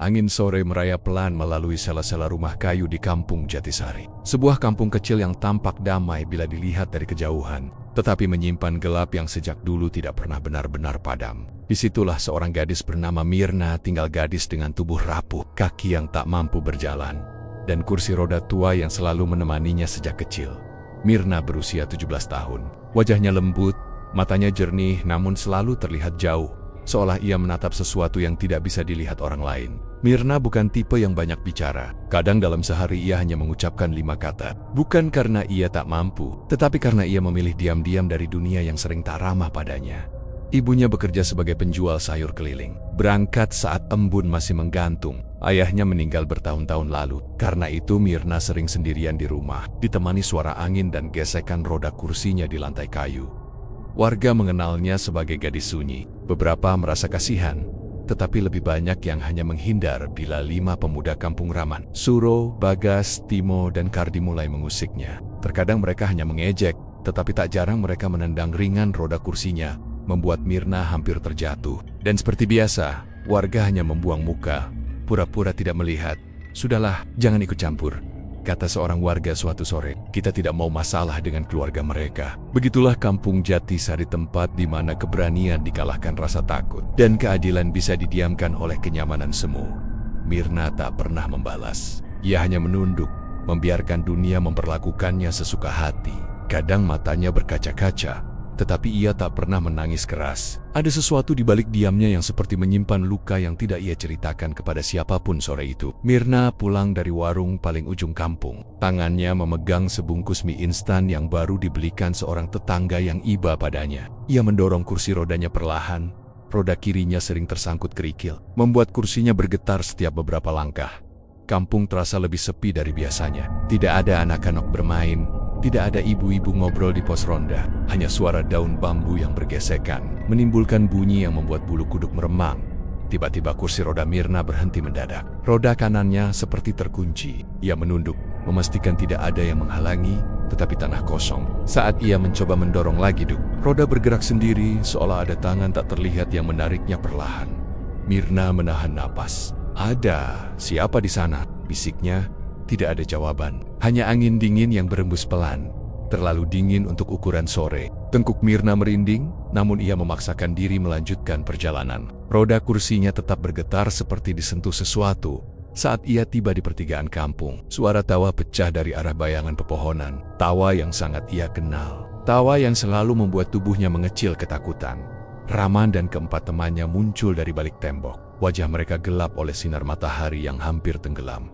Angin sore merayap pelan melalui sela-sela rumah kayu di kampung Jatisari. Sebuah kampung kecil yang tampak damai bila dilihat dari kejauhan, tetapi menyimpan gelap yang sejak dulu tidak pernah benar-benar padam. Disitulah seorang gadis bernama Mirna tinggal, gadis dengan tubuh rapuh, kaki yang tak mampu berjalan, dan kursi roda tua yang selalu menemaninya sejak kecil. Mirna berusia 17 tahun. Wajahnya lembut, matanya jernih namun selalu terlihat jauh, seolah ia menatap sesuatu yang tidak bisa dilihat orang lain. Mirna bukan tipe yang banyak bicara. Kadang dalam sehari ia hanya mengucapkan 5 kata. Bukan karena ia tak mampu, tetapi karena ia memilih diam-diam dari dunia yang sering tak ramah padanya. Ibunya bekerja sebagai penjual sayur keliling. Berangkat saat embun masih menggantung. Ayahnya meninggal bertahun-tahun lalu. Karena itu Mirna sering sendirian di rumah, ditemani suara angin dan gesekan roda kursinya di lantai kayu. Warga mengenalnya sebagai gadis sunyi. Beberapa merasa kasihan, tetapi lebih banyak yang hanya menghindar bila 5 pemuda kampung Raman, Suro, Bagas, Timo, dan Kardi mulai mengusiknya. Terkadang mereka hanya mengejek, tetapi tak jarang mereka menendang ringan roda kursinya, membuat Mirna hampir terjatuh. Dan seperti biasa, warga hanya membuang muka, pura-pura tidak melihat. "Sudahlah, jangan ikut campur," kata seorang warga suatu sore. "Kita tidak mau masalah dengan keluarga mereka." Begitulah kampung Jatisari, tempat di mana keberanian dikalahkan rasa takut dan keadilan bisa didiamkan oleh kenyamanan semu. Mirna tak pernah membalas. Ia hanya menunduk, membiarkan dunia memperlakukannya sesuka hati. Kadang matanya berkaca-kaca, tetapi ia tak pernah menangis keras. Ada sesuatu di balik diamnya yang seperti menyimpan luka yang tidak ia ceritakan kepada siapapun. Sore itu, Mirna pulang dari warung paling ujung kampung. Tangannya memegang sebungkus mie instan yang baru dibelikan seorang tetangga yang iba padanya. Ia mendorong kursi rodanya perlahan. Roda kirinya sering tersangkut kerikil, membuat kursinya bergetar setiap beberapa langkah. Kampung terasa lebih sepi dari biasanya. Tidak ada anak-anak bermain. Tidak ada ibu-ibu ngobrol di pos ronda, hanya suara daun bambu yang bergesekan, menimbulkan bunyi yang membuat bulu kuduk meremang. Tiba-tiba kursi roda Mirna berhenti mendadak. Roda kanannya seperti terkunci. Ia menunduk, memastikan tidak ada yang menghalangi, tetapi tanah kosong. Saat ia mencoba mendorong lagi, roda bergerak sendiri, seolah ada tangan tak terlihat yang menariknya perlahan. Mirna menahan napas. "Ada siapa di sana?" bisiknya. Tidak ada jawaban, hanya angin dingin yang berembus pelan, terlalu dingin untuk ukuran sore. Tengkuk Mirna merinding, namun ia memaksakan diri melanjutkan perjalanan. Roda kursinya tetap bergetar seperti disentuh sesuatu. Saat ia tiba di pertigaan kampung, suara tawa pecah dari arah bayangan pepohonan. Tawa yang sangat ia kenal. Tawa yang selalu membuat tubuhnya mengecil ketakutan. Raman dan keempat temannya muncul dari balik tembok. Wajah mereka gelap oleh sinar matahari yang hampir tenggelam.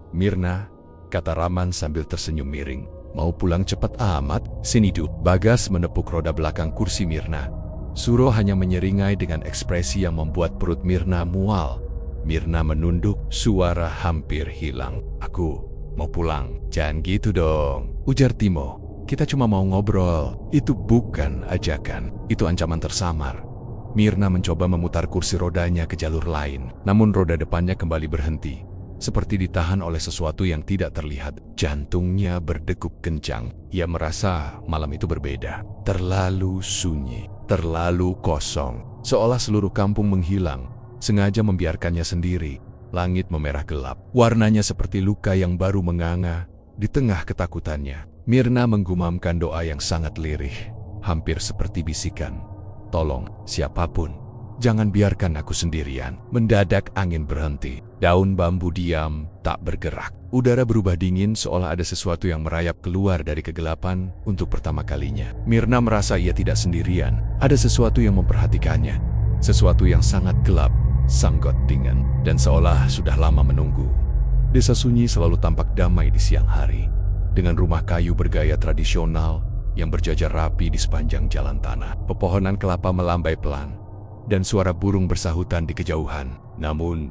"Mirna," kata Raman sambil tersenyum miring. "Mau pulang cepat amat? Sini Bagas menepuk roda belakang kursi Mirna. Suro hanya menyeringai dengan ekspresi yang membuat perut Mirna mual. Mirna menunduk, suara hampir hilang. "Aku mau pulang." "Jangan gitu dong," ujar Timo. "Kita cuma mau ngobrol." Itu bukan ajakan, itu ancaman tersamar. Mirna mencoba memutar kursi rodanya ke jalur lain, namun roda depannya kembali berhenti. Seperti ditahan oleh sesuatu yang tidak terlihat. Jantungnya berdegup kencang. Ia merasa malam itu berbeda. Terlalu sunyi, terlalu kosong. Seolah seluruh kampung menghilang, sengaja membiarkannya sendiri. Langit memerah gelap. Warnanya seperti luka yang baru menganga. Di tengah ketakutannya, Mirna menggumamkan doa yang sangat lirih, hampir seperti bisikan. "Tolong, siapapun, jangan biarkan aku sendirian." Mendadak angin berhenti. Daun bambu diam, tak bergerak. Udara berubah dingin, seolah ada sesuatu yang merayap keluar dari kegelapan untuk pertama kalinya. Mirna merasa ia tidak sendirian. Ada sesuatu yang memperhatikannya. Sesuatu yang sangat gelap, sanggot dingin, dan seolah sudah lama menunggu. Desa sunyi selalu tampak damai di siang hari, dengan rumah kayu bergaya tradisional yang berjajar rapi di sepanjang jalan tanah. Pepohonan kelapa melambai pelan, dan suara burung bersahutan di kejauhan. Namun,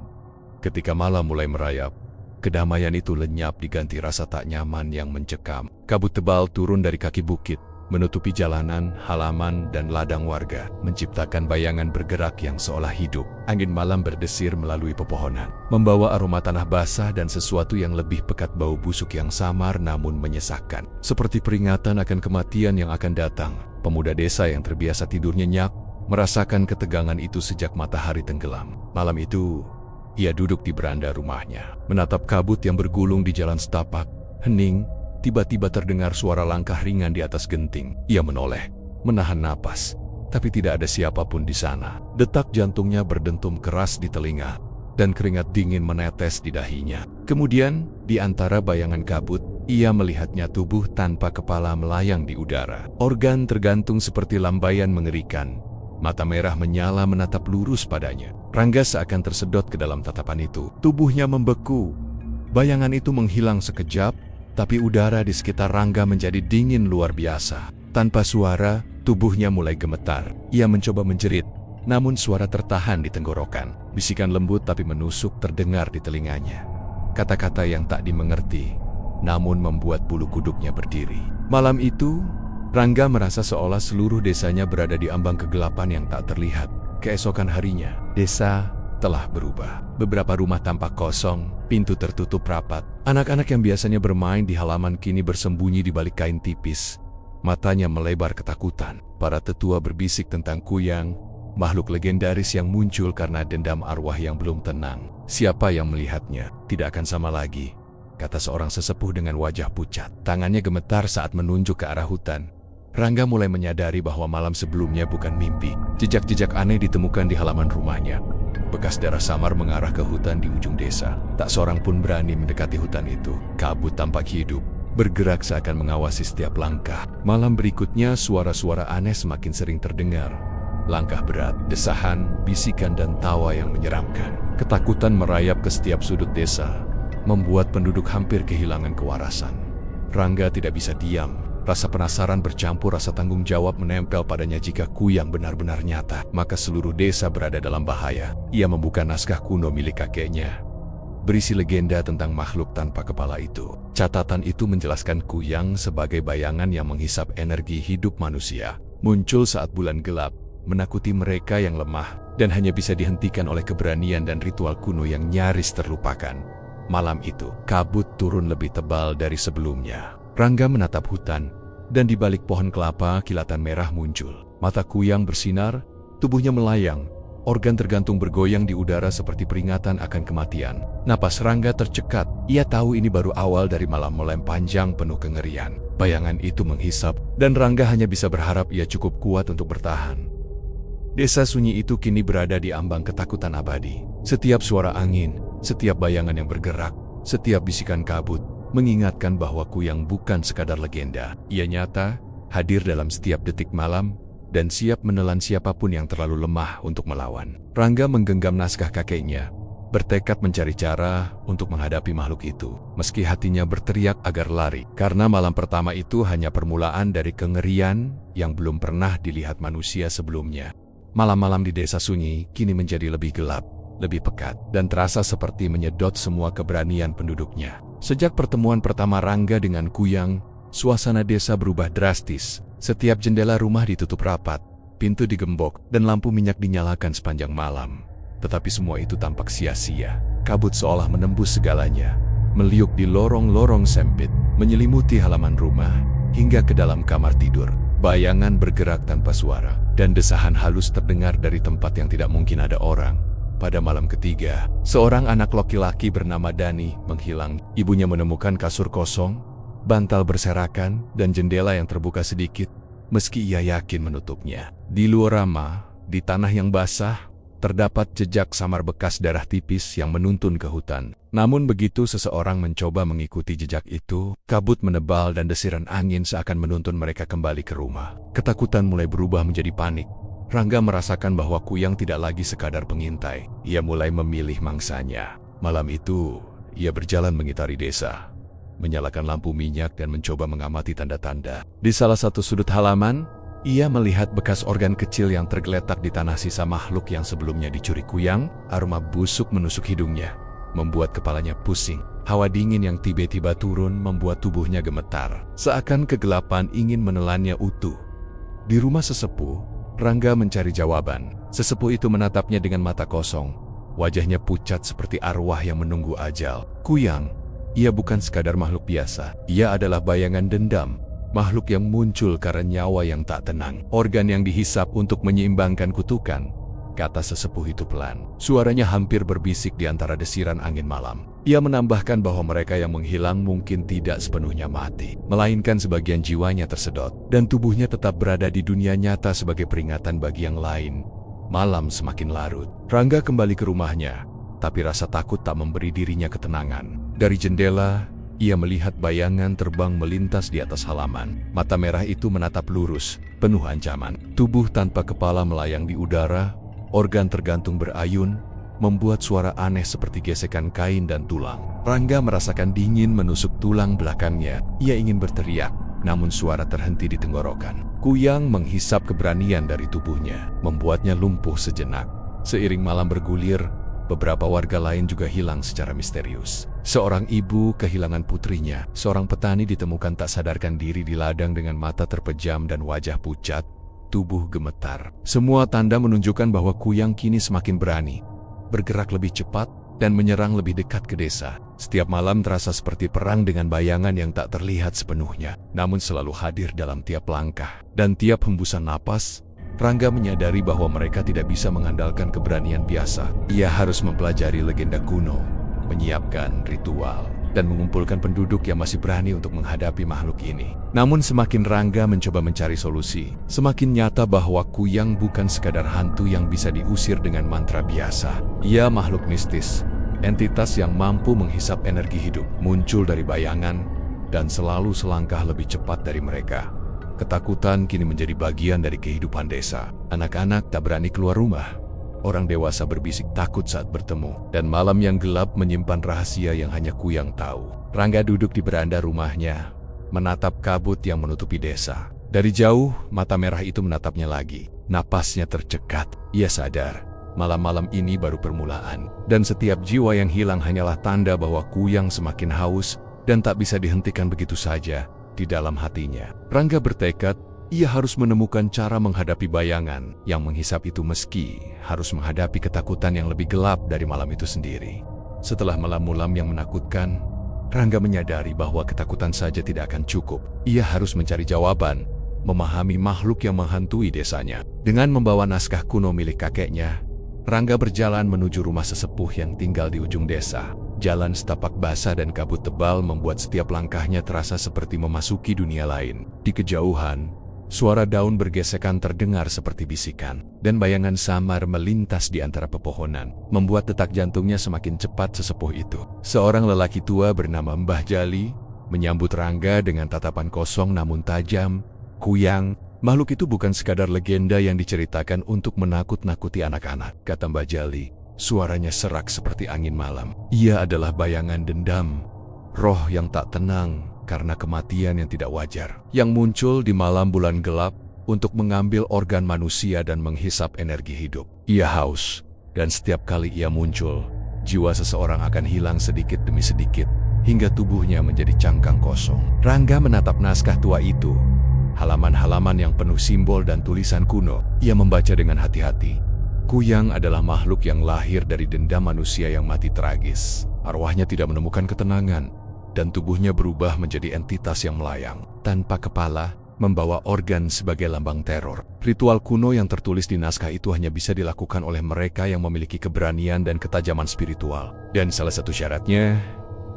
ketika malam mulai merayap, kedamaian itu lenyap diganti rasa tak nyaman yang mencekam. Kabut tebal turun dari kaki bukit, menutupi jalanan, halaman, dan ladang warga, menciptakan bayangan bergerak yang seolah hidup. Angin malam berdesir melalui pepohonan, membawa aroma tanah basah dan sesuatu yang lebih pekat, bau busuk yang samar namun menyesakkan. Seperti peringatan akan kematian yang akan datang. Pemuda desa yang terbiasa tidur nyenyak, merasakan ketegangan itu sejak matahari tenggelam. Malam itu, Ia duduk di beranda rumahnya, menatap kabut yang bergulung di jalan setapak. Hening, tiba-tiba terdengar suara langkah ringan di atas genting. Ia menoleh, menahan napas, tapi tidak ada siapapun di sana. Detak jantungnya berdentum keras di telinga, dan keringat dingin menetes di dahinya. Kemudian, di antara bayangan kabut, ia melihatnya tubuh tanpa kepala melayang di udara. Organ tergantung seperti lambaian mengerikan. Mata merah menyala menatap lurus padanya. Rangga seakan tersedot ke dalam tatapan itu. Tubuhnya membeku. Bayangan itu menghilang sekejap, tapi udara di sekitar Rangga menjadi dingin luar biasa. Tanpa suara, tubuhnya mulai gemetar. Ia mencoba menjerit, namun suara tertahan di tenggorokan. Bisikan lembut tapi menusuk terdengar di telinganya. Kata-kata yang tak dimengerti, namun membuat bulu kuduknya berdiri. Malam itu, Rangga merasa seolah seluruh desanya berada di ambang kegelapan yang tak terlihat. Keesokan harinya, desa telah berubah. Beberapa rumah tampak kosong, pintu tertutup rapat. Anak-anak yang biasanya bermain di halaman kini bersembunyi di balik kain tipis. Matanya melebar ketakutan. Para tetua berbisik tentang Kuyang, makhluk legendaris yang muncul karena dendam arwah yang belum tenang. Siapa yang melihatnya tidak akan sama lagi, kata seorang sesepuh dengan wajah pucat. Tangannya gemetar saat menunjuk ke arah hutan. Rangga mulai menyadari bahwa malam sebelumnya bukan mimpi. Jejak-jejak aneh ditemukan di halaman rumahnya. Bekas darah samar mengarah ke hutan di ujung desa. Tak seorang pun berani mendekati hutan itu. Kabut tampak hidup, bergerak seakan mengawasi setiap langkah. Malam berikutnya, suara-suara aneh semakin sering terdengar. Langkah berat, desahan, bisikan, dan tawa yang menyeramkan. Ketakutan merayap ke setiap sudut desa, membuat penduduk hampir kehilangan kewarasan. Rangga tidak bisa diam. Rasa penasaran bercampur rasa tanggung jawab menempel padanya. Jika Kuyang benar-benar nyata, maka seluruh desa berada dalam bahaya. Ia membuka naskah kuno milik kakeknya, berisi legenda tentang makhluk tanpa kepala itu. Catatan itu menjelaskan Kuyang sebagai bayangan yang menghisap energi hidup manusia. Muncul saat bulan gelap, menakuti mereka yang lemah, dan hanya bisa dihentikan oleh keberanian dan ritual kuno yang nyaris terlupakan. Malam itu, kabut turun lebih tebal dari sebelumnya. Rangga menatap hutan, dan di balik pohon kelapa kilatan merah muncul. Mata Kuyang bersinar, tubuhnya melayang, organ tergantung bergoyang di udara seperti peringatan akan kematian. Napas Rangga tercekat. Ia tahu ini baru awal dari malam panjang penuh kengerian. Bayangan itu menghisap, dan Rangga hanya bisa berharap ia cukup kuat untuk bertahan. Desa sunyi itu kini berada di ambang ketakutan abadi. Setiap suara angin, setiap bayangan yang bergerak, setiap bisikan kabut, mengingatkan bahwa Kuyang bukan sekadar legenda. Ia nyata, hadir dalam setiap detik malam, dan siap menelan siapapun yang terlalu lemah untuk melawan. Rangga menggenggam naskah kakeknya, bertekad mencari cara untuk menghadapi makhluk itu. Meski hatinya berteriak agar lari, karena malam pertama itu hanya permulaan dari kengerian yang belum pernah dilihat manusia sebelumnya. Malam-malam di desa sunyi kini menjadi lebih gelap, lebih pekat, dan terasa seperti menyedot semua keberanian penduduknya. Sejak pertemuan pertama Rangga dengan Kuyang, suasana desa berubah drastis. Setiap jendela rumah ditutup rapat, pintu digembok, dan lampu minyak dinyalakan sepanjang malam. Tetapi semua itu tampak sia-sia. Kabut seolah menembus segalanya, meliuk di lorong-lorong sempit, menyelimuti halaman rumah, hingga ke dalam kamar tidur. Bayangan bergerak tanpa suara, dan desahan halus terdengar dari tempat yang tidak mungkin ada orang. Pada malam ketiga, seorang anak laki-laki bernama Dani menghilang. Ibunya menemukan kasur kosong, bantal berserakan, dan jendela yang terbuka sedikit, meski ia yakin menutupnya. Di luar rumah, di tanah yang basah, terdapat jejak samar bekas darah tipis yang menuntun ke hutan. Namun begitu seseorang mencoba mengikuti jejak itu, kabut menebal dan desiran angin seakan menuntun mereka kembali ke rumah. Ketakutan mulai berubah menjadi panik. Rangga merasakan bahwa Kuyang tidak lagi sekadar pengintai. Ia mulai memilih mangsanya. Malam itu, ia berjalan mengitari desa, menyalakan lampu minyak dan mencoba mengamati tanda-tanda. Di salah satu sudut halaman, ia melihat bekas organ kecil yang tergeletak di tanah sisa makhluk yang sebelumnya dicuri Kuyang. Aroma busuk menusuk hidungnya, membuat kepalanya pusing. Hawa dingin yang tiba-tiba turun membuat tubuhnya gemetar, seakan kegelapan ingin menelannya utuh. Di rumah sesepuh, Rangga mencari jawaban. Sesepuh itu menatapnya dengan mata kosong. Wajahnya pucat seperti arwah yang menunggu ajal. Kuyang, ia bukan sekadar makhluk biasa. Ia adalah bayangan dendam, makhluk yang muncul karena nyawa yang tak tenang. Organ yang dihisap untuk menyeimbangkan kutukan, kata sesepuh itu pelan. Suaranya hampir berbisik di antara desiran angin malam. Ia menambahkan bahwa mereka yang menghilang mungkin tidak sepenuhnya mati, melainkan sebagian jiwanya tersedot, dan tubuhnya tetap berada di dunia nyata sebagai peringatan bagi yang lain. Malam semakin larut. Rangga kembali ke rumahnya, tapi rasa takut tak memberi dirinya ketenangan. Dari jendela, ia melihat bayangan terbang melintas di atas halaman. Mata merah itu menatap lurus, penuh ancaman. Tubuh tanpa kepala melayang di udara, organ tergantung berayun, membuat suara aneh seperti gesekan kain dan tulang. Rangga merasakan dingin menusuk tulang belakangnya. Ia ingin berteriak, namun suara terhenti di tenggorokan. Kuyang menghisap keberanian dari tubuhnya, membuatnya lumpuh sejenak. Seiring malam bergulir, beberapa warga lain juga hilang secara misterius. Seorang ibu kehilangan putrinya. Seorang petani ditemukan tak sadarkan diri di ladang dengan mata terpejam dan wajah pucat, tubuh gemetar. Semua tanda menunjukkan bahwa Kuyang kini semakin berani, bergerak lebih cepat, dan menyerang lebih dekat ke desa. Setiap malam terasa seperti perang dengan bayangan yang tak terlihat sepenuhnya, namun selalu hadir dalam tiap langkah dan tiap hembusan napas. Rangga menyadari bahwa mereka tidak bisa mengandalkan keberanian biasa. Ia harus mempelajari legenda kuno, menyiapkan ritual, dan mengumpulkan penduduk yang masih berani untuk menghadapi makhluk ini. Namun semakin Rangga mencoba mencari solusi, semakin nyata bahwa Kuyang bukan sekadar hantu yang bisa diusir dengan mantra biasa. Ia makhluk mistis, entitas yang mampu menghisap energi hidup, muncul dari bayangan, dan selalu selangkah lebih cepat dari mereka. Ketakutan kini menjadi bagian dari kehidupan desa. Anak-anak tak berani keluar rumah. Orang dewasa berbisik takut saat bertemu, dan malam yang gelap menyimpan rahasia yang hanya Kuyang tahu. Rangga duduk di beranda rumahnya, menatap kabut yang menutupi desa. Dari jauh, mata merah itu menatapnya lagi. Napasnya tercekat. Ia sadar, malam-malam ini baru permulaan, dan setiap jiwa yang hilang hanyalah tanda bahwa Kuyang semakin haus dan tak bisa dihentikan begitu saja. Di dalam hatinya, Rangga bertekad ia harus menemukan cara menghadapi bayangan yang menghisap itu meski harus menghadapi ketakutan yang lebih gelap dari malam itu sendiri. Setelah malam-malam yang menakutkan, Rangga menyadari bahwa ketakutan saja tidak akan cukup. Ia harus mencari jawaban, memahami makhluk yang menghantui desanya. Dengan membawa naskah kuno milik kakeknya, Rangga berjalan menuju rumah sesepuh yang tinggal di ujung desa. Jalan setapak basah dan kabut tebal membuat setiap langkahnya terasa seperti memasuki dunia lain. Di kejauhan, suara daun bergesekan terdengar seperti bisikan, dan bayangan samar melintas di antara pepohonan, membuat detak jantungnya semakin cepat. Sesepuh itu, seorang lelaki tua bernama Mbah Jali, menyambut Rangga dengan tatapan kosong namun tajam. Kuyang, makhluk itu bukan sekadar legenda yang diceritakan untuk menakut-nakuti anak-anak, kata Mbah Jali. Suaranya serak seperti angin malam. Ia adalah bayangan dendam, roh yang tak tenang karena kematian yang tidak wajar, yang muncul di malam bulan gelap untuk mengambil organ manusia dan menghisap energi hidup. Ia haus, dan setiap kali ia muncul, jiwa seseorang akan hilang sedikit demi sedikit, hingga tubuhnya menjadi cangkang kosong. Rangga menatap naskah tua itu, halaman-halaman yang penuh simbol dan tulisan kuno. Ia membaca dengan hati-hati. Kuyang adalah makhluk yang lahir dari dendam manusia yang mati tragis. Arwahnya tidak menemukan ketenangan, dan tubuhnya berubah menjadi entitas yang melayang, tanpa kepala, membawa organ sebagai lambang teror. Ritual kuno yang tertulis di naskah itu hanya bisa dilakukan oleh mereka yang memiliki keberanian dan ketajaman spiritual. Dan salah satu syaratnya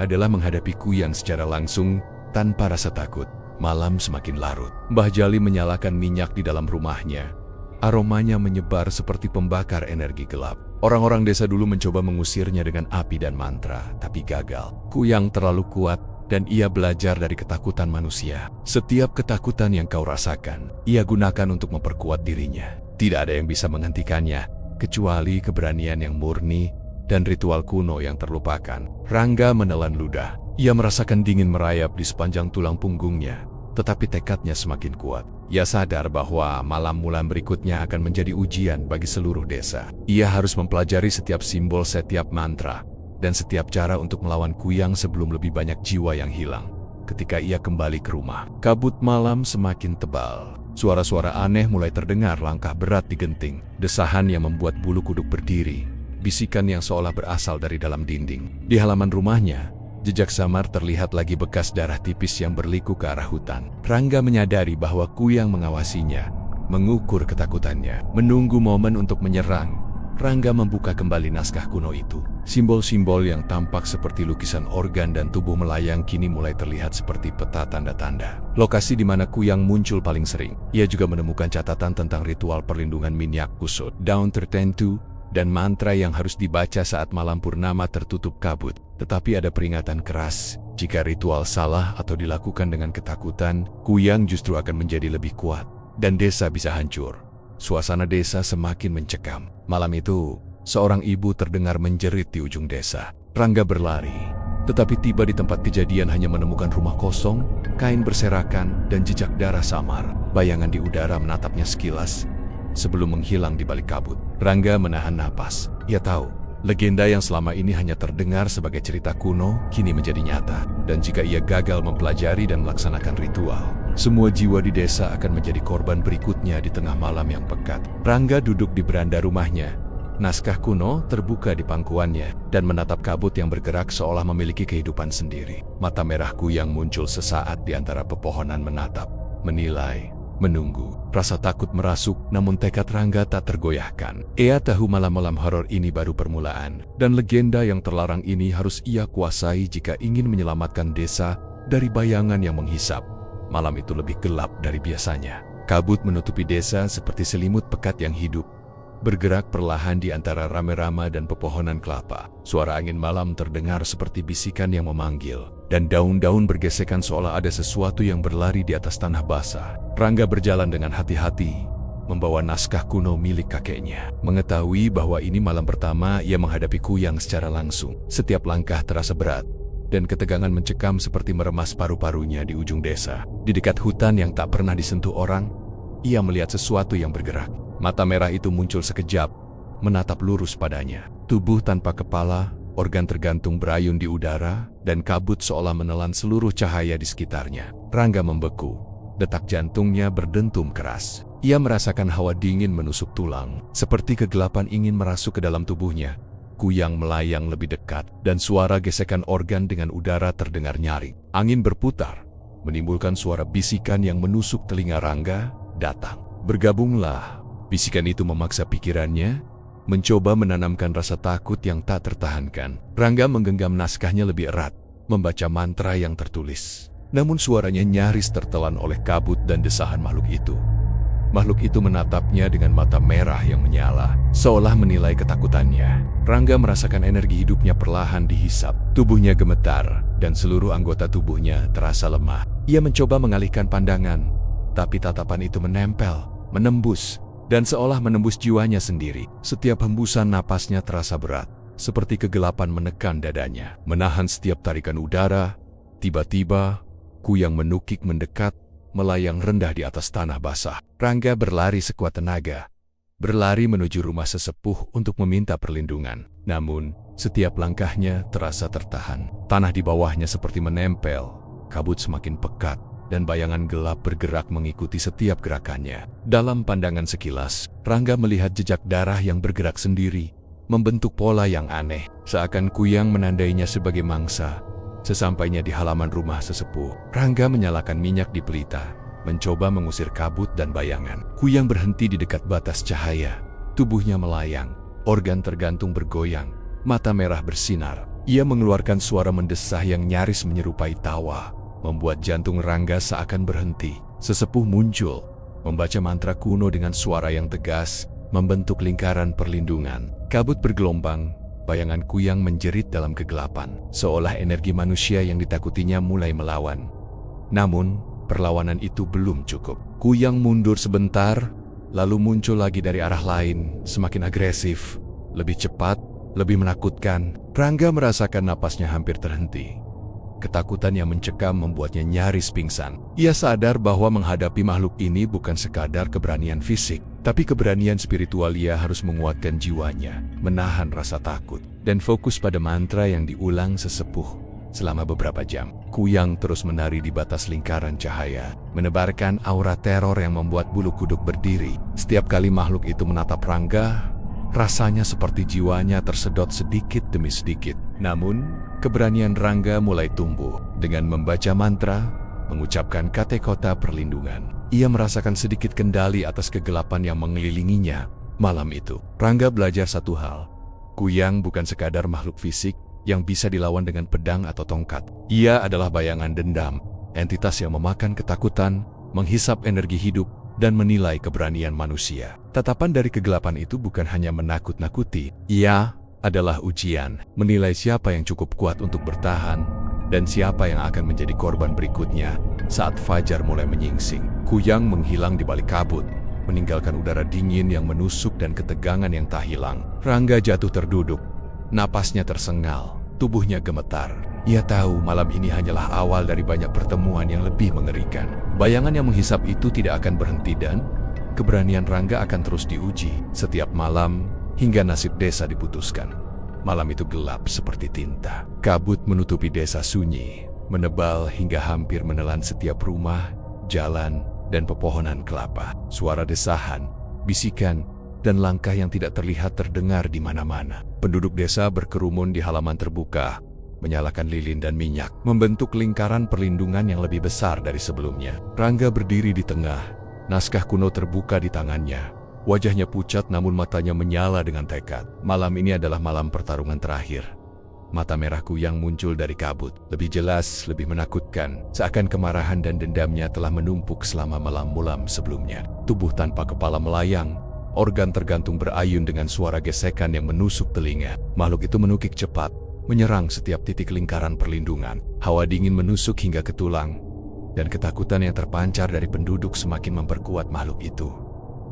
adalah menghadapi Kuyang secara langsung, tanpa rasa takut. Malam semakin larut. Mbah Jali menyalakan minyak di dalam rumahnya. Aromanya menyebar seperti pembakar energi gelap. Orang-orang desa dulu mencoba mengusirnya dengan api dan mantra, tapi gagal. Kuyang terlalu kuat, dan ia belajar dari ketakutan manusia. Setiap ketakutan yang kau rasakan, ia gunakan untuk memperkuat dirinya. Tidak ada yang bisa menghentikannya, kecuali keberanian yang murni dan ritual kuno yang terlupakan. Rangga menelan ludah. Ia merasakan dingin merayap di sepanjang tulang punggungnya, tetapi tekadnya semakin kuat. Ia sadar bahwa malam-malam berikutnya akan menjadi ujian bagi seluruh desa. Ia harus mempelajari setiap simbol, setiap mantra, dan setiap cara untuk melawan Kuyang sebelum lebih banyak jiwa yang hilang. Ketika ia kembali ke rumah, kabut malam semakin tebal. Suara-suara aneh mulai terdengar, langkah berat di genting, desahan yang membuat bulu kuduk berdiri, bisikan yang seolah berasal dari dalam dinding. Di halaman rumahnya, jejak samar terlihat lagi, bekas darah tipis yang berliku ke arah hutan. Rangga menyadari bahwa Kuyang mengawasinya, mengukur ketakutannya, menunggu momen untuk menyerang. Rangga membuka kembali naskah kuno itu. Simbol-simbol yang tampak seperti lukisan organ dan tubuh melayang kini mulai terlihat seperti peta tanda-tanda. Lokasi di mana Kuyang muncul paling sering. Ia juga menemukan catatan tentang ritual perlindungan minyak kusut, daun tertentu, dan mantra yang harus dibaca saat malam purnama tertutup kabut. Tetapi ada peringatan keras, jika ritual salah atau dilakukan dengan ketakutan, Kuyang justru akan menjadi lebih kuat, dan desa bisa hancur. Suasana desa semakin mencekam. Malam itu, seorang ibu terdengar menjerit di ujung desa. Rangga berlari, tetapi tiba di tempat kejadian hanya menemukan rumah kosong, kain berserakan, dan jejak darah samar. Bayangan di udara menatapnya sekilas, sebelum menghilang di balik kabut. Rangga menahan napas. Ia tahu, legenda yang selama ini hanya terdengar sebagai cerita kuno, kini menjadi nyata. Dan jika ia gagal mempelajari dan melaksanakan ritual, semua jiwa di desa akan menjadi korban berikutnya di tengah malam yang pekat. Rangga duduk di beranda rumahnya. Naskah kuno terbuka di pangkuannya dan menatap kabut yang bergerak seolah memiliki kehidupan sendiri. Mata merah Kuyang muncul sesaat di antara pepohonan menatap, menilai, menunggu. Rasa takut merasuk, namun tekad Rangga tak tergoyahkan. Ia tahu malam-malam horor ini baru permulaan, dan legenda yang terlarang ini harus ia kuasai jika ingin menyelamatkan desa dari bayangan yang menghisap. Malam itu lebih gelap dari biasanya. Kabut menutupi desa seperti selimut pekat yang hidup, bergerak perlahan di antara rame-rama dan pepohonan kelapa. Suara angin malam terdengar seperti bisikan yang memanggil, dan daun-daun bergesekan seolah ada sesuatu yang berlari di atas tanah basah. Rangga berjalan dengan hati-hati, membawa naskah kuno milik kakeknya. Mengetahui bahwa ini malam pertama ia menghadapi Kuyang secara langsung. Setiap langkah terasa berat, dan ketegangan mencekam seperti meremas paru-parunya di ujung desa. Di dekat hutan yang tak pernah disentuh orang, ia melihat sesuatu yang bergerak. Mata merah itu muncul sekejap, menatap lurus padanya. Tubuh tanpa kepala, organ tergantung berayun di udara, dan kabut seolah menelan seluruh cahaya di sekitarnya. Rangga membeku, detak jantungnya berdentum keras. Ia merasakan hawa dingin menusuk tulang, seperti kegelapan ingin merasuk ke dalam tubuhnya. Kuyang melayang lebih dekat, dan suara gesekan organ dengan udara terdengar nyaring. Angin berputar, menimbulkan suara bisikan yang menusuk telinga Rangga. Datang, bergabunglah. Bisikan itu memaksa pikirannya, mencoba menanamkan rasa takut yang tak tertahankan. Rangga menggenggam naskahnya lebih erat, membaca mantra yang tertulis. Namun suaranya nyaris tertelan oleh kabut dan desahan makhluk itu. Makhluk itu menatapnya dengan mata merah yang menyala, seolah menilai ketakutannya. Rangga merasakan energi hidupnya perlahan dihisap. Tubuhnya gemetar, dan seluruh anggota tubuhnya terasa lemah. Ia mencoba mengalihkan pandangan, tapi tatapan itu menempel, menembus, dan seolah menembus jiwanya sendiri. Setiap hembusan napasnya terasa berat, seperti kegelapan menekan dadanya. Menahan setiap tarikan udara, tiba-tiba Kuyang menukik mendekat, melayang rendah di atas tanah basah. Rangga berlari sekuat tenaga, berlari menuju rumah sesepuh untuk meminta perlindungan. Namun, setiap langkahnya terasa tertahan. Tanah di bawahnya seperti menempel, kabut semakin pekat, dan bayangan gelap bergerak mengikuti setiap gerakannya. Dalam pandangan sekilas, Rangga melihat jejak darah yang bergerak sendiri, membentuk pola yang aneh, seakan Kuyang menandainya sebagai mangsa. Sesampainya di halaman rumah sesepuh, Rangga menyalakan minyak di pelita, mencoba mengusir kabut dan bayangan. Kuyang berhenti di dekat batas cahaya. Tubuhnya melayang, organ tergantung bergoyang, mata merah bersinar. Ia mengeluarkan suara mendesah yang nyaris menyerupai tawa, membuat jantung Rangga seakan berhenti. Sesepuh muncul, membaca mantra kuno dengan suara yang tegas, membentuk lingkaran perlindungan. Kabut bergelombang, bayangan Kuyang menjerit dalam kegelapan, seolah energi manusia yang ditakutinya mulai melawan. Namun, perlawanan itu belum cukup. Kuyang mundur sebentar, lalu muncul lagi dari arah lain, semakin agresif, lebih cepat, lebih menakutkan. Rangga merasakan napasnya hampir terhenti. Ketakutan yang mencekam membuatnya nyaris pingsan. Ia sadar bahwa menghadapi makhluk ini bukan sekadar keberanian fisik, tapi keberanian spiritual. Ia harus menguatkan jiwanya, menahan rasa takut, dan fokus pada mantra yang diulang sesepuh. Selama beberapa jam, Kuyang terus menari di batas lingkaran cahaya, menebarkan aura teror yang membuat bulu kuduk berdiri. Setiap kali makhluk itu menatap Rangga, rasanya seperti jiwanya tersedot sedikit demi sedikit. Namun, keberanian Rangga mulai tumbuh. Dengan membaca mantra, mengucapkan kata-kata perlindungan, ia merasakan sedikit kendali atas kegelapan yang mengelilinginya. Malam itu, Rangga belajar satu hal. Kuyang bukan sekadar makhluk fisik yang bisa dilawan dengan pedang atau tongkat. Ia adalah bayangan dendam, entitas yang memakan ketakutan, menghisap energi hidup, dan menilai keberanian manusia. Tatapan dari kegelapan itu bukan hanya menakut-nakuti, ia adalah ujian, menilai siapa yang cukup kuat untuk bertahan, dan siapa yang akan menjadi korban berikutnya. Saat fajar mulai menyingsing, Kuyang menghilang di balik kabut, meninggalkan udara dingin yang menusuk dan ketegangan yang tak hilang. Rangga jatuh terduduk, napasnya tersengal, tubuhnya gemetar. Ia tahu malam ini hanyalah awal dari banyak pertemuan yang lebih mengerikan. Bayangan yang menghisap itu tidak akan berhenti dan keberanian Rangga akan terus diuji setiap malam hingga nasib desa diputuskan. Malam itu gelap seperti tinta. Kabut menutupi desa sunyi, menebal hingga hampir menelan setiap rumah, jalan, dan pepohonan kelapa. Suara desahan, bisikan, dan langkah yang tidak terlihat terdengar di mana-mana. Penduduk desa berkerumun di halaman terbuka, menyalakan lilin dan minyak, membentuk lingkaran perlindungan yang lebih besar dari sebelumnya. Rangga berdiri di tengah, naskah kuno terbuka di tangannya. Wajahnya pucat namun matanya menyala dengan tekad. Malam ini adalah malam pertarungan terakhir. Mata merah Kuyang muncul dari kabut, lebih jelas, lebih menakutkan, seakan kemarahan dan dendamnya telah menumpuk selama malam-malam sebelumnya. Tubuh tanpa kepala melayang, organ tergantung berayun dengan suara gesekan yang menusuk telinga. Makhluk itu menukik cepat, menyerang setiap titik lingkaran perlindungan. Hawa dingin menusuk hingga ke tulang, dan ketakutan yang terpancar dari penduduk semakin memperkuat makhluk itu.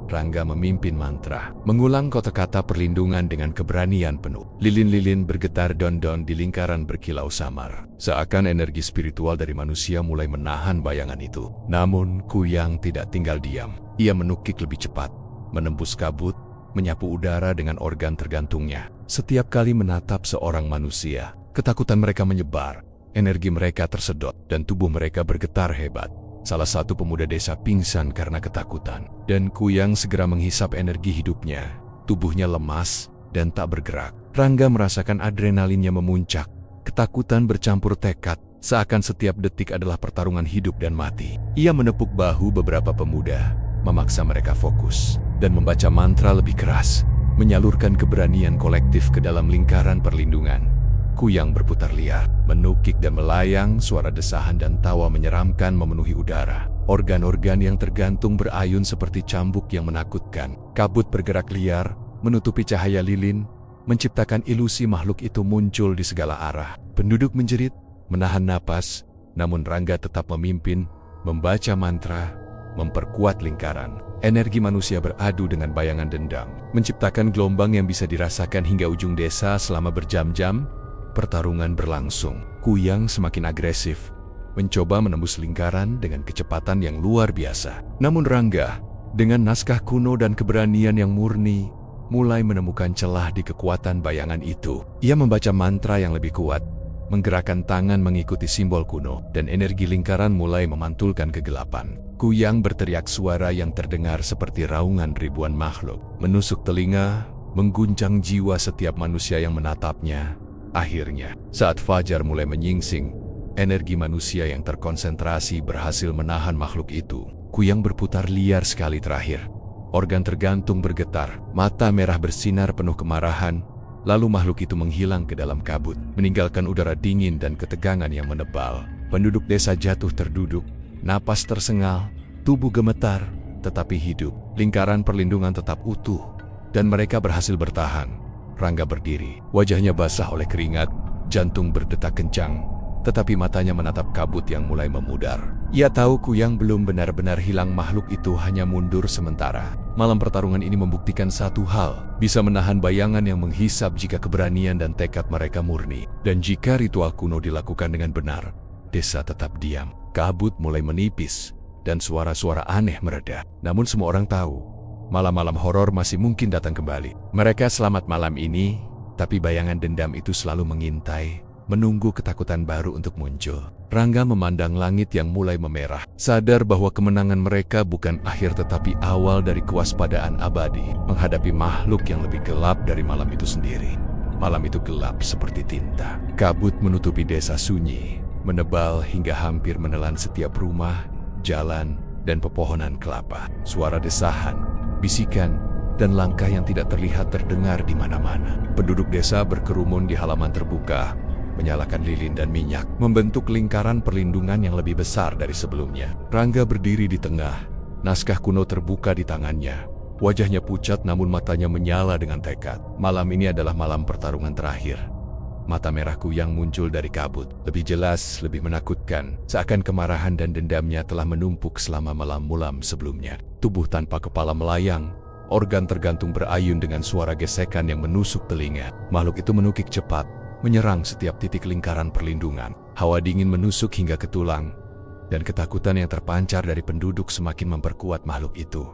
Rangga memimpin mantra, mengulang kata-kata perlindungan dengan keberanian penuh. Lilin-lilin bergetar don-don di lingkaran berkilau samar. Seakan energi spiritual dari manusia mulai menahan bayangan itu. Namun, Kuyang tidak tinggal diam. Ia menukik lebih cepat, menembus kabut, menyapu udara dengan organ tergantungnya. Setiap kali menatap seorang manusia, ketakutan mereka menyebar, energi mereka tersedot, dan tubuh mereka bergetar hebat. Salah satu pemuda desa pingsan karena ketakutan, dan Kuyang segera menghisap energi hidupnya. Tubuhnya lemas dan tak bergerak. Rangga merasakan adrenalinnya memuncak, ketakutan bercampur tekad, seakan setiap detik adalah pertarungan hidup dan mati. Ia menepuk bahu beberapa pemuda, memaksa mereka fokus, dan membaca mantra lebih keras, menyalurkan keberanian kolektif ke dalam lingkaran perlindungan. Kuyang berputar liar, menukik dan melayang, suara desahan dan tawa menyeramkan memenuhi udara. Organ-organ yang tergantung berayun seperti cambuk yang menakutkan. Kabut bergerak liar, menutupi cahaya lilin, menciptakan ilusi makhluk itu muncul di segala arah. Penduduk menjerit, menahan napas, namun Rangga tetap memimpin, membaca mantra, memperkuat lingkaran. Energi manusia beradu dengan bayangan dendam, menciptakan gelombang yang bisa dirasakan hingga ujung desa selama berjam-jam. Pertarungan berlangsung. Kuyang semakin agresif, mencoba menembus lingkaran dengan kecepatan yang luar biasa. Namun Rangga, dengan naskah kuno dan keberanian yang murni, mulai menemukan celah di kekuatan bayangan itu. Ia membaca mantra yang lebih kuat, menggerakkan tangan mengikuti simbol kuno, dan energi lingkaran mulai memantulkan kegelapan. Kuyang berteriak suara yang terdengar seperti raungan ribuan makhluk, menusuk telinga, mengguncang jiwa setiap manusia yang menatapnya. Akhirnya, saat fajar mulai menyingsing, energi manusia yang terkonsentrasi berhasil menahan makhluk itu. Kuyang berputar liar sekali terakhir. Organ tergantung bergetar, mata merah bersinar penuh kemarahan, lalu makhluk itu menghilang ke dalam kabut, meninggalkan udara dingin dan ketegangan yang menebal. Penduduk desa jatuh terduduk, napas tersengal, tubuh gemetar, tetapi hidup. Lingkaran perlindungan tetap utuh, dan mereka berhasil bertahan. Rangga berdiri, wajahnya basah oleh keringat, jantung berdetak kencang, tetapi matanya menatap kabut yang mulai memudar. Ia tahu Kuyang belum benar-benar hilang, makhluk itu hanya mundur sementara. Malam pertarungan ini membuktikan satu hal, bisa menahan bayangan yang menghisap jika keberanian dan tekad mereka murni. Dan jika ritual kuno dilakukan dengan benar, desa tetap diam. Kabut mulai menipis, dan suara-suara aneh mereda. Namun semua orang tahu, malam-malam horor masih mungkin datang kembali. Mereka selamat malam ini, tapi bayangan dendam itu selalu mengintai, menunggu ketakutan baru untuk muncul. Rangga memandang langit yang mulai memerah, sadar bahwa kemenangan mereka bukan akhir tetapi awal dari kewaspadaan abadi, menghadapi makhluk yang lebih gelap dari malam itu sendiri. Malam itu gelap seperti tinta. Kabut menutupi desa sunyi, menebal hingga hampir menelan setiap rumah, jalan, dan pepohonan kelapa. Suara desahan, bisikan, dan langkah yang tidak terlihat terdengar di mana-mana. Penduduk desa berkerumun di halaman terbuka, menyalakan lilin dan minyak, membentuk lingkaran perlindungan yang lebih besar dari sebelumnya. Rangga berdiri di tengah, naskah kuno terbuka di tangannya. Wajahnya pucat namun matanya menyala dengan tekad. Malam ini adalah malam pertarungan terakhir. Mata merah Kuyang muncul dari kabut, lebih jelas, lebih menakutkan, seakan kemarahan dan dendamnya telah menumpuk selama malam-malam sebelumnya. Tubuh tanpa kepala melayang, organ tergantung berayun dengan suara gesekan yang menusuk telinga. Makhluk itu menukik cepat, menyerang setiap titik lingkaran perlindungan. Hawa dingin menusuk hingga ke tulang, dan ketakutan yang terpancar dari penduduk semakin memperkuat makhluk itu.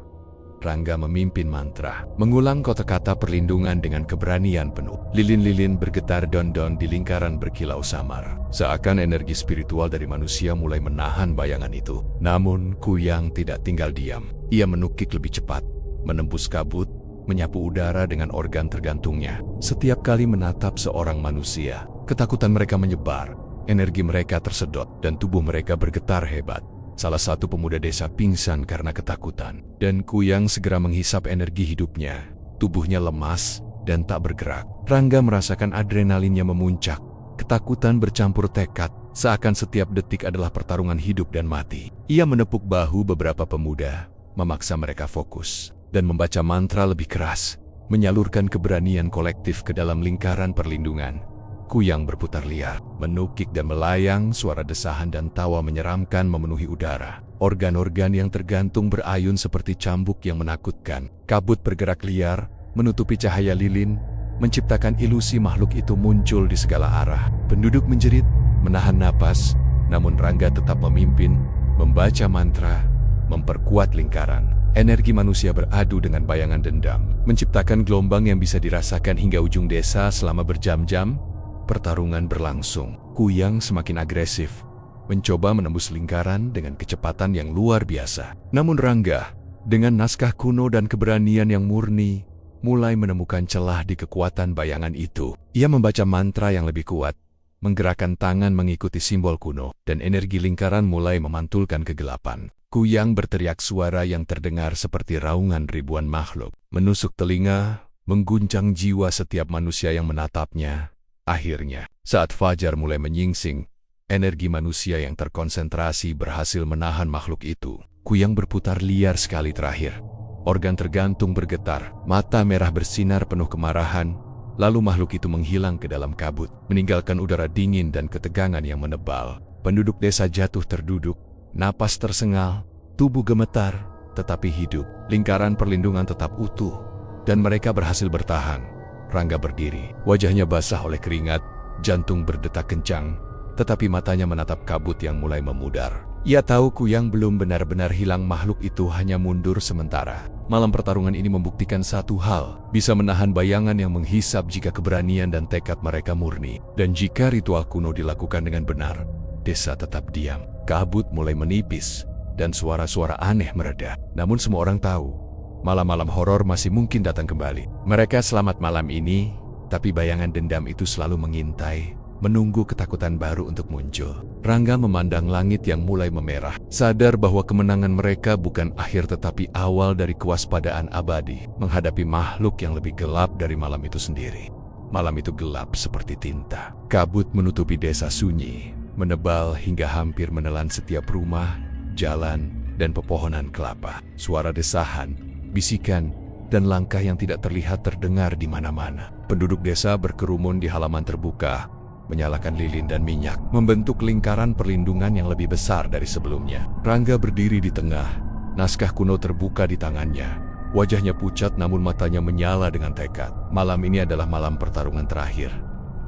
Rangga memimpin mantra, mengulang kata-kata perlindungan dengan keberanian penuh. Lilin-lilin bergetar don-don di lingkaran berkilau samar. Seakan energi spiritual dari manusia mulai menahan bayangan itu. Namun, Kuyang tidak tinggal diam. Ia menukik lebih cepat, menembus kabut, menyapu udara dengan organ tergantungnya. Setiap kali menatap seorang manusia, ketakutan mereka menyebar, energi mereka tersedot, dan tubuh mereka bergetar hebat. Salah satu pemuda desa pingsan karena ketakutan, dan Kuyang segera menghisap energi hidupnya. Tubuhnya lemas dan tak bergerak. Rangga merasakan adrenalinnya memuncak. Ketakutan bercampur tekad, seakan setiap detik adalah pertarungan hidup dan mati. Ia menepuk bahu beberapa pemuda, memaksa mereka fokus, dan membaca mantra lebih keras, menyalurkan keberanian kolektif ke dalam lingkaran perlindungan. Kuyang berputar liar, menukik dan melayang, suara desahan dan tawa menyeramkan memenuhi udara. Organ-organ yang tergantung berayun seperti cambuk yang menakutkan. Kabut bergerak liar, menutupi cahaya lilin, menciptakan ilusi makhluk itu muncul di segala arah. Penduduk menjerit, menahan napas, namun Rangga tetap memimpin, membaca mantra, memperkuat lingkaran. Energi manusia beradu dengan bayangan dendam, menciptakan gelombang yang bisa dirasakan hingga ujung desa selama berjam-jam. Pertarungan berlangsung. Kuyang semakin agresif, mencoba menembus lingkaran dengan kecepatan yang luar biasa. Namun Rangga, dengan naskah kuno dan keberanian yang murni, mulai menemukan celah di kekuatan bayangan itu. Ia membaca mantra yang lebih kuat, menggerakkan tangan mengikuti simbol kuno, dan energi lingkaran mulai memantulkan kegelapan. Kuyang berteriak suara yang terdengar seperti raungan ribuan makhluk, menusuk telinga, mengguncang jiwa setiap manusia yang menatapnya. Akhirnya, saat fajar mulai menyingsing, energi manusia yang terkonsentrasi berhasil menahan makhluk itu. Kuyang berputar liar sekali terakhir. Organ tergantung bergetar, mata merah bersinar penuh kemarahan, lalu makhluk itu menghilang ke dalam kabut, meninggalkan udara dingin dan ketegangan yang menebal. Penduduk desa jatuh terduduk, napas tersengal, tubuh gemetar, tetapi hidup. Lingkaran perlindungan tetap utuh, dan mereka berhasil bertahan. Rangga berdiri, wajahnya basah oleh keringat, jantung berdetak kencang, tetapi matanya menatap kabut yang mulai memudar. Ia tahu Kuyang belum benar-benar hilang, makhluk itu hanya mundur sementara. Malam pertarungan ini membuktikan satu hal, bisa menahan bayangan yang menghisap jika keberanian dan tekad mereka murni. Dan jika ritual kuno dilakukan dengan benar, desa tetap diam. Kabut mulai menipis, dan suara-suara aneh mereda. Namun semua orang tahu, malam-malam horor masih mungkin datang kembali. Mereka selamat malam ini, tapi bayangan dendam itu selalu mengintai, menunggu ketakutan baru untuk muncul. Rangga memandang langit yang mulai memerah, sadar bahwa kemenangan mereka bukan akhir tetapi awal dari kewaspadaan abadi, menghadapi makhluk yang lebih gelap dari malam itu sendiri. Malam itu gelap seperti tinta. Kabut menutupi desa sunyi, menebal hingga hampir menelan setiap rumah, jalan, dan pepohonan kelapa. Suara desahan, bisikan, dan langkah yang tidak terlihat terdengar di mana-mana. Penduduk desa berkerumun di halaman terbuka, menyalakan lilin dan minyak, membentuk lingkaran perlindungan yang lebih besar dari sebelumnya. Rangga berdiri di tengah, naskah kuno terbuka di tangannya. Wajahnya pucat namun matanya menyala dengan tekad. Malam ini adalah malam pertarungan terakhir.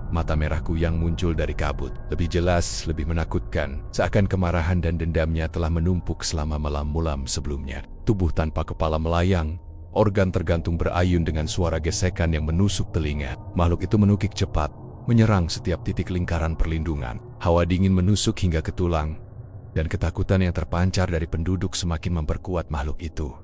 Mata merah Kuyang muncul dari kabut, lebih jelas, lebih menakutkan, seakan kemarahan dan dendamnya telah menumpuk selama malam-malam sebelumnya. Tubuh tanpa kepala melayang, organ tergantung berayun dengan suara gesekan yang menusuk telinga. Makhluk itu menukik cepat, menyerang setiap titik lingkaran perlindungan. Hawa dingin menusuk hingga ke tulang, dan ketakutan yang terpancar dari penduduk semakin memperkuat makhluk itu.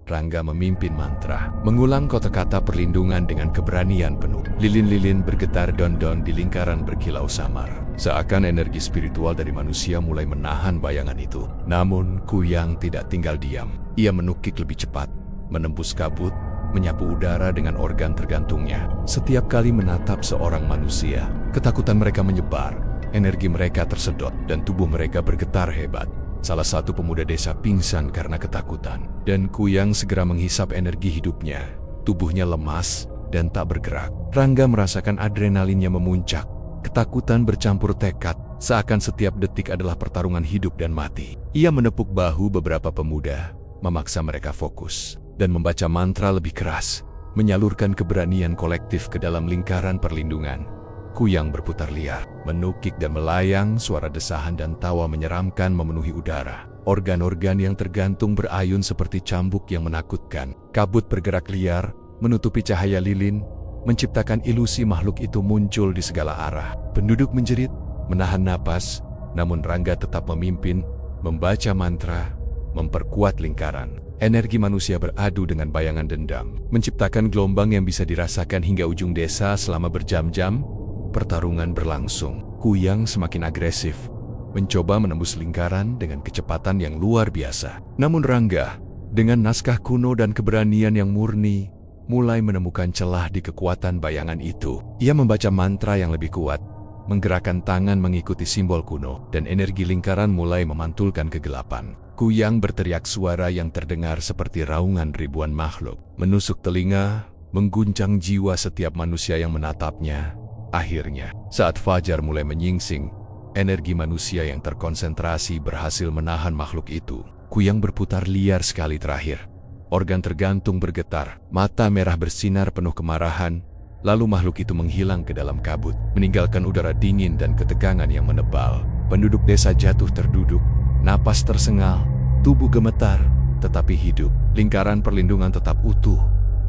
Rangga memimpin mantra, mengulang kata-kata perlindungan dengan keberanian penuh. Lilin-lilin bergetar don-don di lingkaran berkilau samar. Seakan energi spiritual dari manusia mulai menahan bayangan itu. Namun, Kuyang tidak tinggal diam. Ia menukik lebih cepat, menembus kabut, menyapu udara dengan organ tergantungnya. Setiap kali menatap seorang manusia, ketakutan mereka menyebar, energi mereka tersedot, dan tubuh mereka bergetar hebat. Salah satu pemuda desa pingsan karena ketakutan, dan Kuyang segera menghisap energi hidupnya. Tubuhnya lemas dan tak bergerak. Rangga merasakan adrenalinnya memuncak. Ketakutan bercampur tekad, seakan setiap detik adalah pertarungan hidup dan mati. Ia menepuk bahu beberapa pemuda, memaksa mereka fokus, dan membaca mantra lebih keras, menyalurkan keberanian kolektif ke dalam lingkaran perlindungan. Kuyang berputar liar, menukik dan melayang, suara desahan dan tawa menyeramkan memenuhi udara. Organ-organ yang tergantung berayun seperti cambuk yang menakutkan. Kabut bergerak liar, menutupi cahaya lilin, menciptakan ilusi makhluk itu muncul di segala arah. Penduduk menjerit, menahan napas, namun Rangga tetap memimpin, membaca mantra, memperkuat lingkaran. Energi manusia beradu dengan bayangan dendam, menciptakan gelombang yang bisa dirasakan hingga ujung desa selama berjam-jam. Pertarungan berlangsung. Kuyang semakin agresif, mencoba menembus lingkaran dengan kecepatan yang luar biasa. Namun Rangga, dengan naskah kuno dan keberanian yang murni, mulai menemukan celah di kekuatan bayangan itu. Ia membaca mantra yang lebih kuat, menggerakkan tangan mengikuti simbol kuno, dan energi lingkaran mulai memantulkan kegelapan. Kuyang berteriak suara yang terdengar seperti raungan ribuan makhluk, menusuk telinga, mengguncang jiwa setiap manusia yang menatapnya. Akhirnya, saat fajar mulai menyingsing, energi manusia yang terkonsentrasi berhasil menahan makhluk itu. Kuyang berputar liar sekali terakhir. Organ tergantung bergetar, mata merah bersinar penuh kemarahan, lalu makhluk itu menghilang ke dalam kabut, meninggalkan udara dingin dan ketegangan yang menebal. Penduduk desa jatuh terduduk, napas tersengal, tubuh gemetar, tetapi hidup. Lingkaran perlindungan tetap utuh,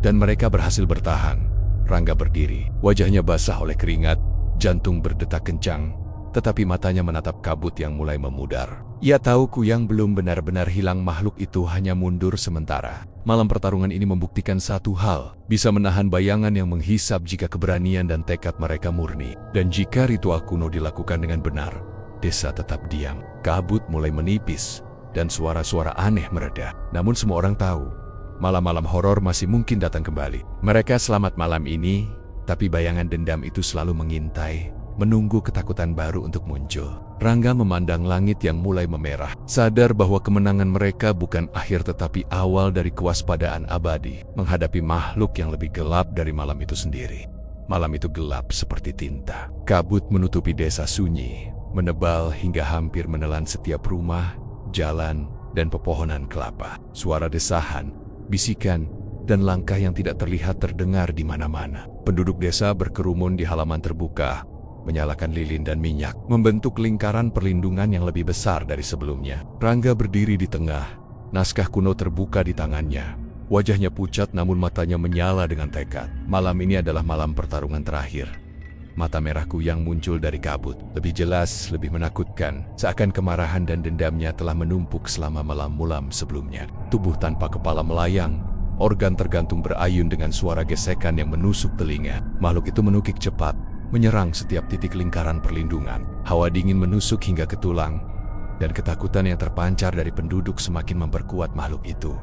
dan mereka berhasil bertahan. Rangga berdiri, wajahnya basah oleh keringat, jantung berdetak kencang, tetapi matanya menatap kabut yang mulai memudar. Ia tahu Kuyang belum benar-benar hilang, makhluk itu hanya mundur sementara. Malam pertarungan ini membuktikan satu hal, bisa menahan bayangan yang menghisap jika keberanian dan tekad mereka murni. Dan jika ritual kuno dilakukan dengan benar, desa tetap diam. Kabut mulai menipis, dan suara-suara aneh mereda. Namun semua orang tahu, malam-malam horor masih mungkin datang kembali. Mereka selamat malam ini, tapi bayangan dendam itu selalu mengintai, menunggu ketakutan baru untuk muncul. Rangga memandang langit yang mulai memerah, sadar bahwa kemenangan mereka bukan akhir tetapi awal dari kewaspadaan abadi, menghadapi makhluk yang lebih gelap dari malam itu sendiri. Malam itu gelap seperti tinta. Kabut menutupi desa sunyi, menebal hingga hampir menelan setiap rumah, jalan, dan pepohonan kelapa. Suara desahan, bisikan, dan langkah yang tidak terlihat terdengar di mana-mana. Penduduk desa berkerumun di halaman terbuka, menyalakan lilin dan minyak, membentuk lingkaran perlindungan yang lebih besar dari sebelumnya. Rangga berdiri di tengah, naskah kuno terbuka di tangannya. Wajahnya pucat namun matanya menyala dengan tekad. Malam ini adalah malam pertarungan terakhir. Mata merah Kuyang muncul dari kabut, lebih jelas, lebih menakutkan, seakan kemarahan dan dendamnya telah menumpuk selama malam-malam sebelumnya. Tubuh tanpa kepala melayang, organ tergantung berayun dengan suara gesekan yang menusuk telinga. Makhluk itu menukik cepat, menyerang setiap titik lingkaran perlindungan. Hawa dingin menusuk hingga ke tulang, dan ketakutan yang terpancar dari penduduk semakin memperkuat makhluk itu.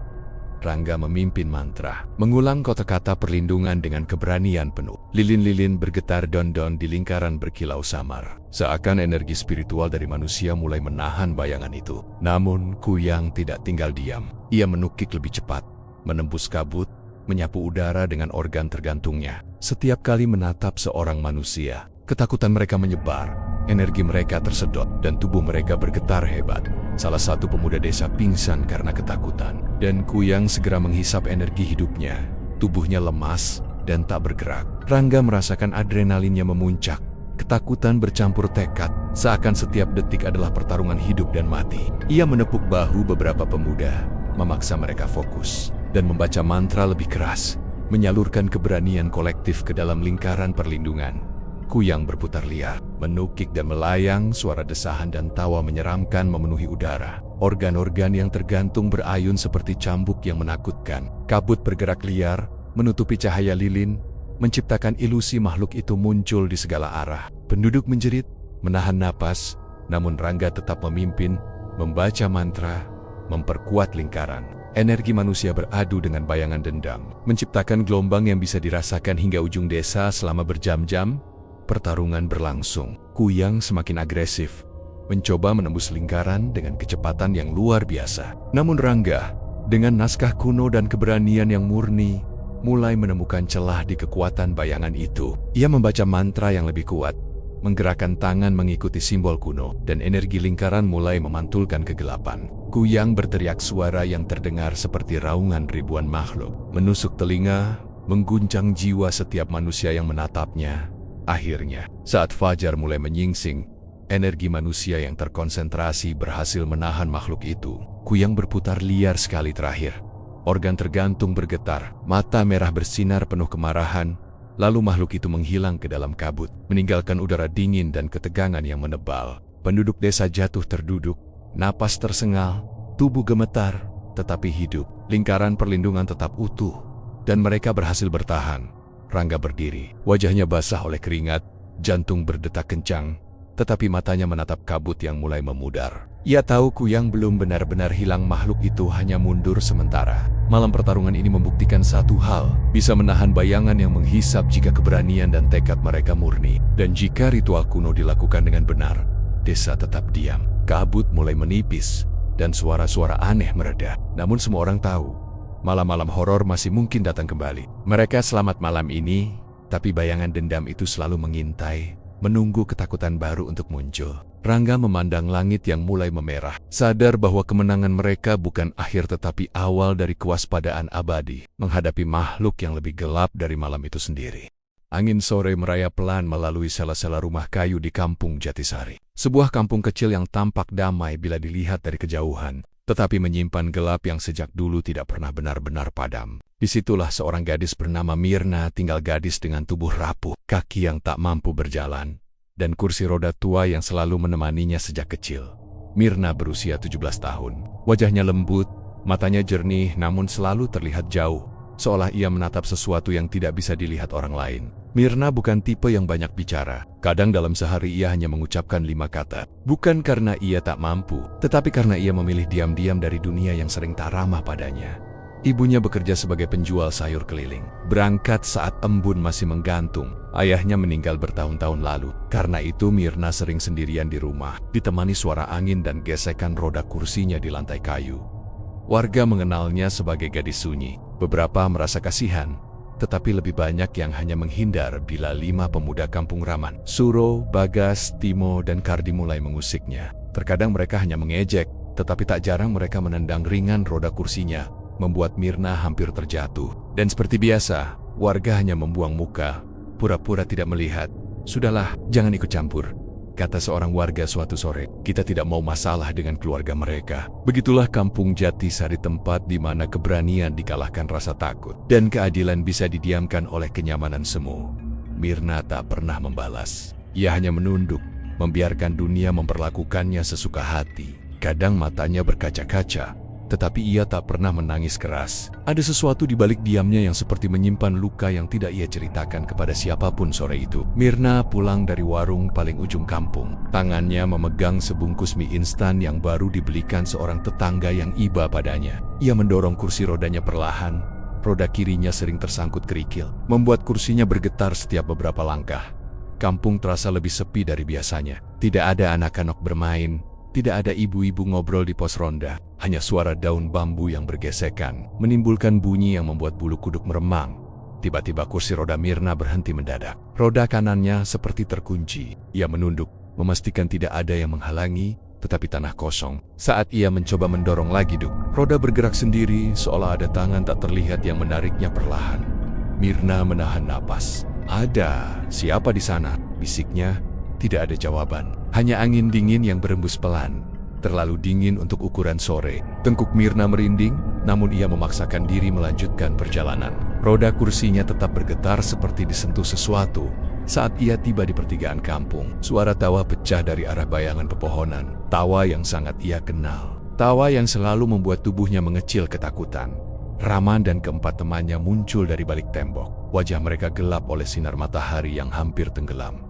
Rangga memimpin mantra, mengulang kata-kata perlindungan dengan keberanian penuh. Lilin-lilin bergetar don-don di lingkaran berkilau samar, seakan energi spiritual dari manusia mulai menahan bayangan itu. Namun Kuyang tidak tinggal diam. Ia menukik lebih cepat, menembus kabut, menyapu udara dengan organ tergantungnya. Setiap kali menatap seorang manusia, ketakutan mereka menyebar, energi mereka tersedot, dan tubuh mereka bergetar hebat. Salah satu pemuda desa pingsan karena ketakutan, dan Kuyang segera menghisap energi hidupnya. Tubuhnya lemas dan tak bergerak. Rangga merasakan adrenalinnya memuncak. Ketakutan bercampur tekad, seakan setiap detik adalah pertarungan hidup dan mati. Ia menepuk bahu beberapa pemuda, memaksa mereka fokus, dan membaca mantra lebih keras, menyalurkan keberanian kolektif ke dalam lingkaran perlindungan. Kuyang berputar liar, menukik dan melayang, suara desahan dan tawa menyeramkan memenuhi udara. Organ-organ yang tergantung berayun seperti cambuk yang menakutkan. Kabut bergerak liar, menutupi cahaya lilin, menciptakan ilusi makhluk itu muncul di segala arah. Penduduk menjerit, menahan napas, namun Rangga tetap memimpin, membaca mantra, memperkuat lingkaran. Energi manusia beradu dengan bayangan dendam, menciptakan gelombang yang bisa dirasakan hingga ujung desa selama berjam-jam. Pertarungan berlangsung. Kuyang semakin agresif, mencoba menembus lingkaran dengan kecepatan yang luar biasa. Namun Rangga, dengan naskah kuno dan keberanian yang murni, mulai menemukan celah di kekuatan bayangan itu. Ia membaca mantra yang lebih kuat, menggerakkan tangan mengikuti simbol kuno, dan energi lingkaran mulai memantulkan kegelapan. Kuyang berteriak suara yang terdengar seperti raungan ribuan makhluk, menusuk telinga, mengguncang jiwa setiap manusia yang menatapnya. Akhirnya, saat fajar mulai menyingsing, energi manusia yang terkonsentrasi berhasil menahan makhluk itu. Kuyang berputar liar sekali terakhir. Organ tergantung bergetar, mata merah bersinar penuh kemarahan, lalu makhluk itu menghilang ke dalam kabut, meninggalkan udara dingin dan ketegangan yang menebal. Penduduk desa jatuh terduduk, napas tersengal, tubuh gemetar, tetapi hidup. Lingkaran perlindungan tetap utuh, dan mereka berhasil bertahan. Rangga berdiri, wajahnya basah oleh keringat, jantung berdetak kencang, tetapi matanya menatap kabut yang mulai memudar. Ia tahu Kuyang belum benar-benar hilang, makhluk itu hanya mundur sementara. Malam pertarungan ini membuktikan satu hal, bisa menahan bayangan yang menghisap jika keberanian dan tekad mereka murni. Dan jika ritual kuno dilakukan dengan benar, desa tetap diam. Kabut mulai menipis, dan suara-suara aneh mereda. Namun semua orang tahu, malam-malam horor masih mungkin datang kembali. Mereka selamat malam ini, tapi bayangan dendam itu selalu mengintai, menunggu ketakutan baru untuk muncul. Rangga memandang langit yang mulai memerah, sadar bahwa kemenangan mereka bukan akhir tetapi awal dari kewaspadaan abadi, menghadapi makhluk yang lebih gelap dari malam itu sendiri. Angin sore merayap pelan melalui sela-sela rumah kayu di kampung Jatisari. Sebuah kampung kecil yang tampak damai bila dilihat dari kejauhan, tetapi menyimpan gelap yang sejak dulu tidak pernah benar-benar padam. Disitulah seorang gadis bernama Mirna tinggal, gadis dengan tubuh rapuh, kaki yang tak mampu berjalan, dan kursi roda tua yang selalu menemaninya sejak kecil. Mirna berusia 17 tahun. Wajahnya lembut, matanya jernih namun selalu terlihat jauh, seolah ia menatap sesuatu yang tidak bisa dilihat orang lain. Mirna bukan tipe yang banyak bicara. Kadang dalam sehari ia hanya mengucapkan 5 kata. Bukan karena ia tak mampu, tetapi karena ia memilih diam-diam dari dunia yang sering tak ramah padanya. Ibunya bekerja sebagai penjual sayur keliling. Berangkat saat embun masih menggantung. Ayahnya meninggal bertahun-tahun lalu. Karena itu Mirna sering sendirian di rumah, ditemani suara angin dan gesekan roda kursinya di lantai kayu. Warga mengenalnya sebagai gadis sunyi. Beberapa merasa kasihan, tetapi lebih banyak yang hanya menghindar bila 5 pemuda kampung Raman, Suro, Bagas, Timo, dan Kardi mulai mengusiknya. Terkadang mereka hanya mengejek, tetapi tak jarang mereka menendang ringan roda kursinya, membuat Mirna hampir terjatuh. Dan seperti biasa, warga hanya membuang muka, pura-pura tidak melihat. "Sudahlah, jangan ikut campur," kata seorang warga suatu sore. "Kita tidak mau masalah dengan keluarga mereka." Begitulah kampung Jatisari, tempat di mana keberanian dikalahkan rasa takut, dan keadilan bisa didiamkan oleh kenyamanan semu. Mirna tak pernah membalas. Ia hanya menunduk, membiarkan dunia memperlakukannya sesuka hati. Kadang matanya berkaca-kaca, tetapi ia tak pernah menangis keras. Ada sesuatu di balik diamnya yang seperti menyimpan luka yang tidak ia ceritakan kepada siapapun. Sore itu, Mirna pulang dari warung paling ujung kampung. Tangannya memegang sebungkus mie instan yang baru dibelikan seorang tetangga yang iba padanya. Ia mendorong kursi rodanya perlahan. Roda kirinya sering tersangkut kerikil, membuat kursinya bergetar setiap beberapa langkah. Kampung terasa lebih sepi dari biasanya. Tidak ada anak-anak bermain, tidak ada ibu-ibu ngobrol di pos ronda. Hanya suara daun bambu yang bergesekan, menimbulkan bunyi yang membuat bulu kuduk meremang. Tiba-tiba kursi roda Mirna berhenti mendadak. Roda kanannya seperti terkunci. Ia menunduk, memastikan tidak ada yang menghalangi, tetapi tanah kosong. Saat ia mencoba mendorong lagi, roda bergerak sendiri, seolah ada tangan tak terlihat yang menariknya perlahan. Mirna menahan napas. "Ada siapa di sana?" bisiknya. Tidak ada jawaban. Hanya angin dingin yang berembus pelan. Terlalu dingin untuk ukuran sore. Tengkuk Mirna merinding, namun ia memaksakan diri melanjutkan perjalanan. Roda kursinya tetap bergetar seperti disentuh sesuatu. Saat ia tiba di pertigaan kampung, suara tawa pecah dari arah bayangan pepohonan. Tawa yang sangat ia kenal. Tawa yang selalu membuat tubuhnya mengecil ketakutan. Raman dan keempat temannya muncul dari balik tembok. Wajah mereka gelap oleh sinar matahari yang hampir tenggelam.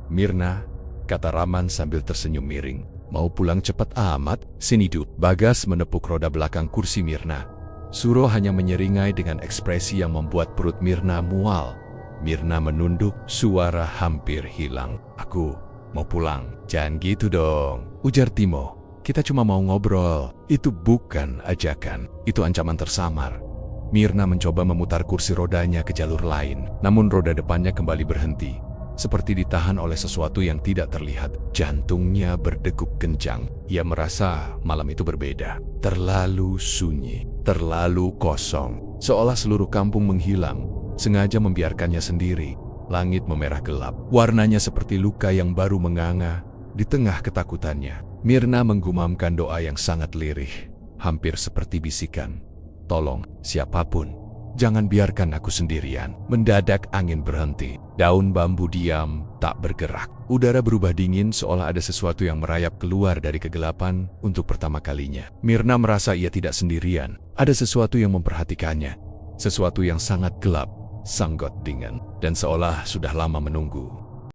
Mirna," kata Raman sambil tersenyum miring. Mau pulang cepat amat? Sini Dut. Bagas menepuk roda belakang kursi Mirna. Suro hanya menyeringai dengan ekspresi yang membuat perut Mirna mual. Mirna menunduk, suara hampir hilang. Aku mau pulang. Jangan gitu dong, ujar Timo. Kita cuma mau ngobrol. Itu bukan ajakan, itu ancaman tersamar. Mirna mencoba memutar kursi rodanya ke jalur lain, namun roda depannya kembali berhenti. Seperti ditahan oleh sesuatu yang tidak terlihat. Jantungnya berdegup kencang. Ia merasa malam itu berbeda. Terlalu sunyi, terlalu kosong. Seolah seluruh kampung menghilang, sengaja membiarkannya sendiri. Langit memerah gelap. Warnanya seperti luka yang baru menganga. Di tengah ketakutannya, Mirna menggumamkan doa yang sangat lirih. Hampir seperti bisikan. Tolong, siapapun, jangan biarkan aku sendirian. Mendadak angin berhenti. Daun bambu diam, tak bergerak. Udara berubah dingin seolah ada sesuatu yang merayap keluar dari kegelapan untuk pertama kalinya. Mirna merasa ia tidak sendirian. Ada sesuatu yang memperhatikannya. Sesuatu yang sangat gelap, sangat dingin, dan seolah sudah lama menunggu.